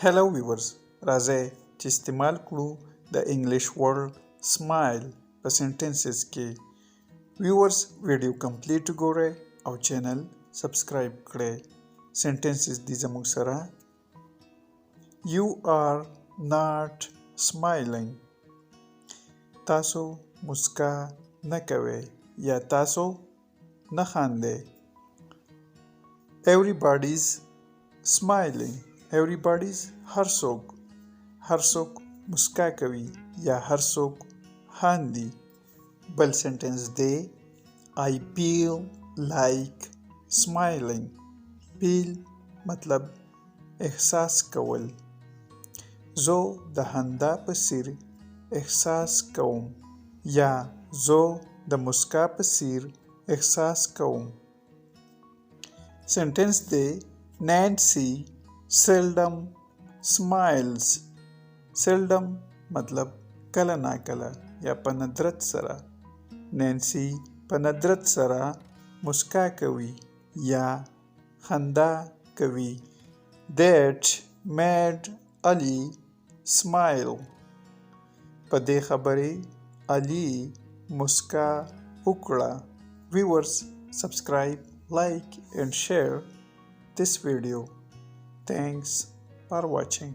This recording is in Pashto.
Hello viewers, راځئ چې استعمال کړو د انګلیش ورډ سمایل په سنټنسز کې. ویورز ویډیو کمپلیټ وګورئ او چینل سبسکرایب کړئ. سنټنسز دي زموږ سره. You are not smiling. تاسو مسکا نه کوئ یا تاسو نه خاندئ. Everybody's smiling. Everybody's هر څوک مسکا کوي یا هر څوک خاندي. بل سنټنس دی I feel like smiling. feel مطلب احساس کول. زه د خندا په څیر احساس کوم یا زه د مسکا په څیر احساس کوم. سنټنس دی Nancy seldom smiles. seldom مطلب کله ناکله یا په ندرت سره. نانسی په ندرت سره مسکا کوي یا خندا کوي. That made Ali smile. په دې خبرې علي مسکا وکړه. Viewers, subscribe, like and share this video. Thanks for watching.